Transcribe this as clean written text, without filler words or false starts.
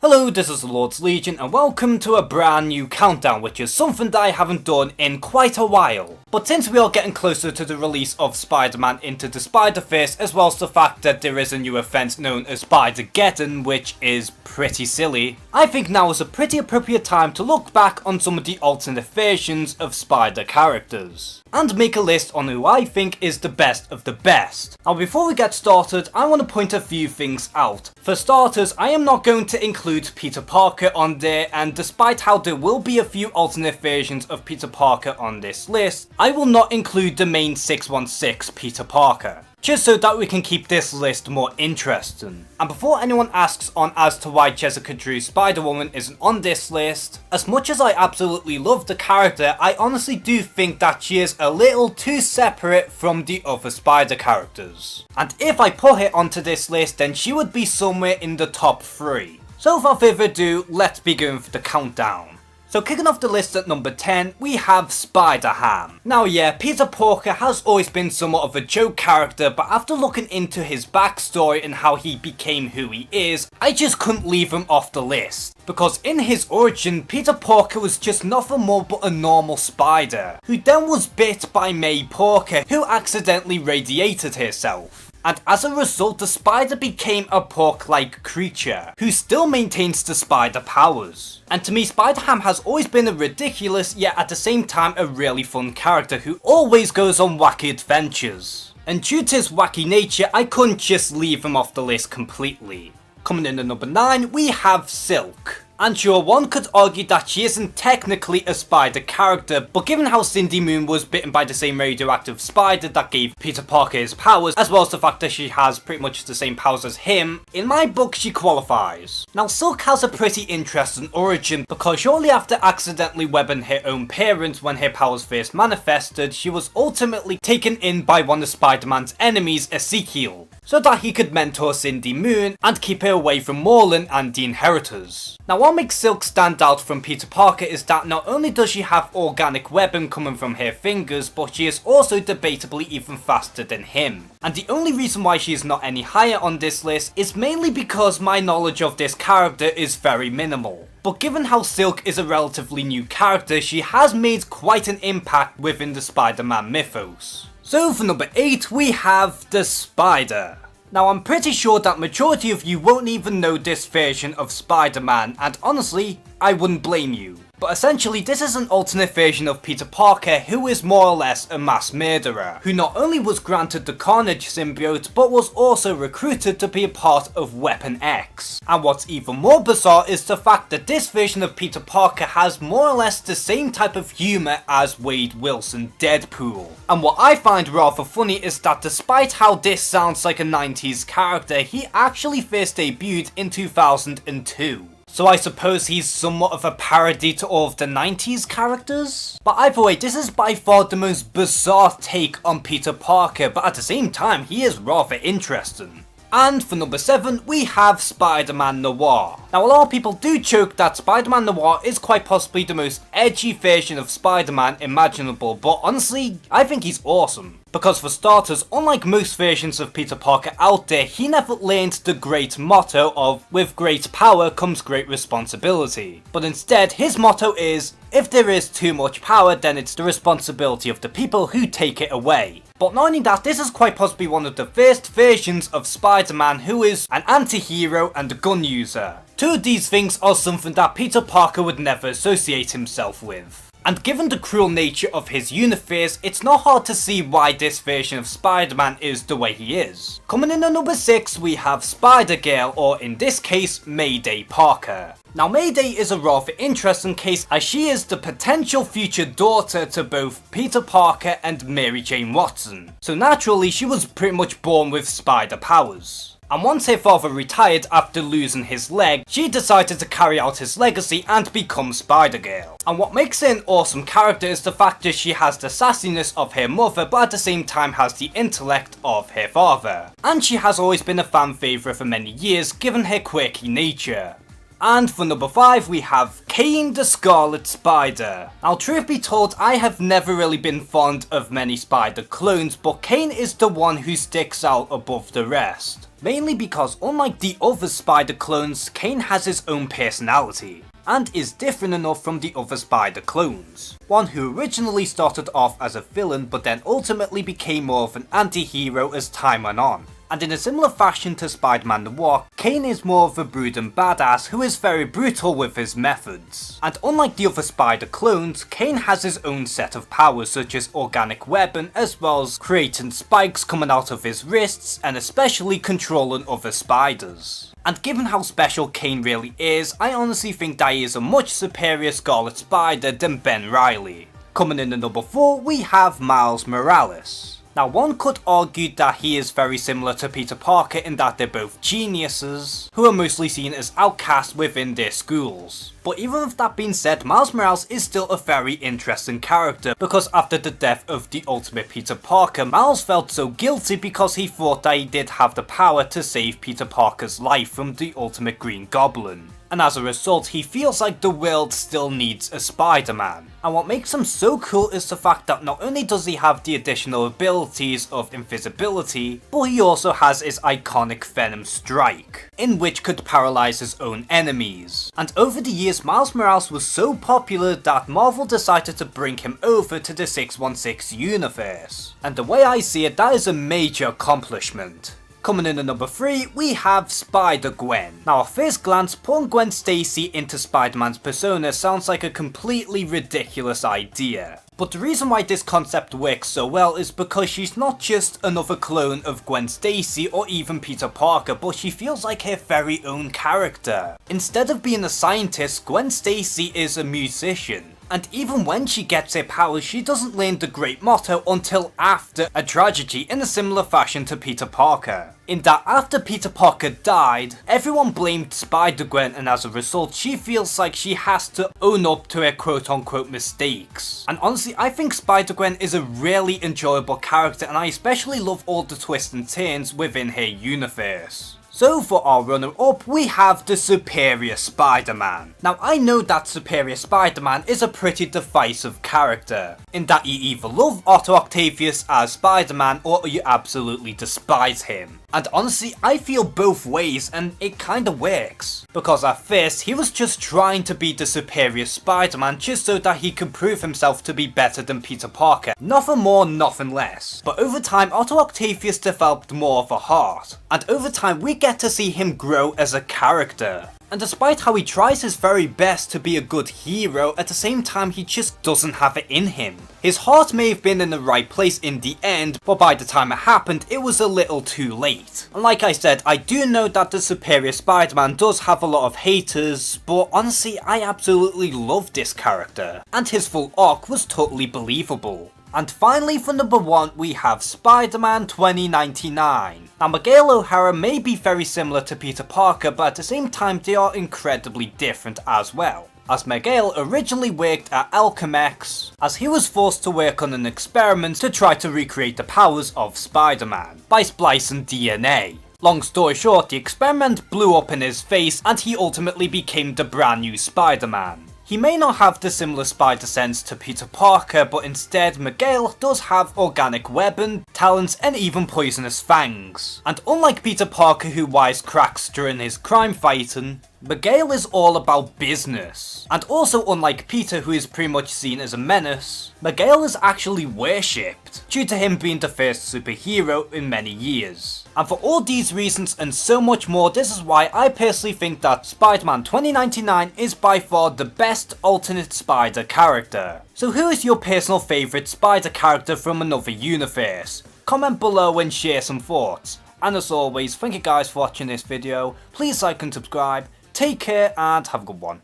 Hello, this is the Lord's Legion and welcome to a brand new countdown, which is something that I haven't done in quite a while. But since we are getting closer to the release of Spider-Man Into the Spider-Verse, as well as the fact that there is a new event known as Spidergeddon, which is pretty silly, I think now is a pretty appropriate time to look back on some of the alternate versions of Spider characters, and make a list on who I think is the best of the best. Now before we get started, I want to point a few things out. For starters, I am not going to include Peter Parker on there, and despite how there will be a few alternate versions of Peter Parker on this list, I will not include the main 616 Peter Parker, just so that we can keep this list more interesting. And before anyone asks on as to why Jessica Drew's Spider-Woman isn't on this list, as much as I absolutely love the character, I honestly do think that she is a little too separate from the other Spider characters. And if I put her onto this list, then she would be somewhere in the top 3. So without further ado, let's begin with the countdown. So kicking off the list at number 10, we have Spider-Ham. Now yeah, Peter Parker has always been somewhat of a joke character, but after looking into his backstory and how he became who he is, I just couldn't leave him off the list. Because in his origin, Peter Parker was just nothing more but a normal spider, who then was bit by May Parker, who accidentally radiated herself. And as a result, the spider became a pork-like creature, who still maintains the spider powers. And to me, Spider-Ham has always been a ridiculous, yet at the same time a really fun character who always goes on wacky adventures. And due to his wacky nature, I couldn't just leave him off the list completely. Coming in at number 9, we have Silk. And sure, one could argue that she isn't technically a spider character, but given how Cindy Moon was bitten by the same radioactive spider that gave Peter Parker his powers, as well as the fact that she has pretty much the same powers as him, in my book she qualifies. Now Silk has a pretty interesting origin, because shortly after accidentally webbing her own parents when her powers first manifested, she was ultimately taken in by one of Spider-Man's enemies, Ezekiel, so that he could mentor Cindy Moon and keep her away from Morlun and the Inheritors. Now what makes Silk stand out from Peter Parker is that not only does she have organic webbing coming from her fingers, but she is also debatably even faster than him. And the only reason why she is not any higher on this list is mainly because my knowledge of this character is very minimal. But given how Silk is a relatively new character, she has made quite an impact within the Spider-Man mythos. So for number 8, we have the Spider. Now I'm pretty sure that majority of you won't even know this version of Spider-Man, and honestly, I wouldn't blame you. But essentially, this is an alternate version of Peter Parker who is more or less a mass murderer, who not only was granted the Carnage symbiote, but was also recruited to be a part of Weapon X. And what's even more bizarre is the fact that this version of Peter Parker has more or less the same type of humour as Wade Wilson Deadpool. And what I find rather funny is that despite how this sounds like a 90s character, he actually first debuted in 2002. So I suppose he's somewhat of a parody to all of the 90s characters? But either way, this is by far the most bizarre take on Peter Parker, but at the same time, he is rather interesting. And for number 7, we have Spider-Man Noir. Now a lot of people do joke that Spider-Man Noir is quite possibly the most edgy version of Spider-Man imaginable, but honestly, I think he's awesome. Because for starters, unlike most versions of Peter Parker out there, he never learned the great motto of, with great power comes great responsibility. But instead, his motto is, if there is too much power, then it's the responsibility of the people who take it away. But not only that, this is quite possibly one of the first versions of Spider-Man who is an anti-hero and a gun user. Two of these things are something that Peter Parker would never associate himself with. And given the cruel nature of his universe, it's not hard to see why this version of Spider-Man is the way he is. Coming in at number 6, we have Spider-Girl, or in this case, Mayday Parker. Now Mayday is a rather interesting case, as she is the potential future daughter to both Peter Parker and Mary Jane Watson. So naturally, she was pretty much born with spider powers. And once her father retired after losing his leg, she decided to carry out his legacy and become Spider-Girl. And what makes her an awesome character is the fact that she has the sassiness of her mother, but at the same time has the intellect of her father. And she has always been a fan favourite for many years, given her quirky nature. And for number 5, we have Kaine the Scarlet Spider. Now truth be told, I have never really been fond of many spider clones, but Kaine is the one who sticks out above the rest. Mainly because unlike the other spider clones, Kaine has his own personality, and is different enough from the other spider clones. One who originally started off as a villain but then ultimately became more of an anti-hero as time went on. And in a similar fashion to Spider-Man Noir, Kaine is more of a brooding badass who is very brutal with his methods. And unlike the other spider clones, Kaine has his own set of powers such as organic weapon, as well as creating spikes coming out of his wrists and especially controlling other spiders. And given how special Kaine really is, I honestly think that he is a much superior Scarlet Spider than Ben Reilly. Coming in at number 4, we have Miles Morales. Now one could argue that he is very similar to Peter Parker in that they're both geniuses, who are mostly seen as outcasts within their schools. But even with that being said, Miles Morales is still a very interesting character, because after the death of the ultimate Peter Parker, Miles felt so guilty because he thought that he did have the power to save Peter Parker's life from the ultimate Green Goblin. And as a result, he feels like the world still needs a Spider-Man. And what makes him so cool is the fact that not only does he have the additional abilities of invisibility, but he also has his iconic Venom Strike, in which could paralyze his own enemies. And over the years, Miles Morales was so popular that Marvel decided to bring him over to the 616 universe. And the way I see it, that is a major accomplishment. Coming in at number 3, we have Spider-Gwen. Now at first glance, putting Gwen Stacy into Spider-Man's persona sounds like a completely ridiculous idea. But the reason why this concept works so well is because she's not just another clone of Gwen Stacy or even Peter Parker, but she feels like her very own character. Instead of being a scientist, Gwen Stacy is a musician. And even when she gets her powers, she doesn't learn the great motto until after a tragedy, in a similar fashion to Peter Parker. In that after Peter Parker died, everyone blamed Spider-Gwen, and as a result she feels like she has to own up to her quote unquote mistakes. And honestly, I think Spider-Gwen is a really enjoyable character, and I especially love all the twists and turns within her universe. So for our runner-up, we have the Superior Spider-Man. Now I know that Superior Spider-Man is a pretty divisive character, in that you either love Otto Octavius as Spider-Man or you absolutely despise him. And honestly, I feel both ways, and it kinda works. Because at first, he was just trying to be the superior Spider-Man just so that he could prove himself to be better than Peter Parker. Nothing more, nothing less. But over time, Otto Octavius developed more of a heart. And over time, we get to see him grow as a character. And despite how he tries his very best to be a good hero, at the same time he just doesn't have it in him. His heart may have been in the right place in the end, but by the time it happened, it was a little too late. And like I said, I do know that the Superior Spider-Man does have a lot of haters, but honestly I absolutely love this character. And his full arc was totally believable. And finally for number 1, we have Spider-Man 2099. Now Miguel O'Hara may be very similar to Peter Parker, but at the same time they are incredibly different as well. As Miguel originally worked at Alchemex, as he was forced to work on an experiment to try to recreate the powers of Spider-Man by splicing DNA. Long story short, the experiment blew up in his face and he ultimately became the brand new Spider-Man. He may not have the similar spider sense to Peter Parker, but instead Miguel does have organic weapon, talents and even poisonous fangs. And unlike Peter Parker who wisecracks during his crime fighting, Miguel is all about business. And also unlike Peter who is pretty much seen as a menace, Miguel is actually worshipped, due to him being the first superhero in many years. And for all these reasons and so much more, this is why I personally think that Spider-Man 2099 is by far the best alternate Spider character. So who is your personal favourite Spider character from another universe? Comment below and share some thoughts. And as always, thank you guys for watching this video, please like and subscribe, take care and have a good one.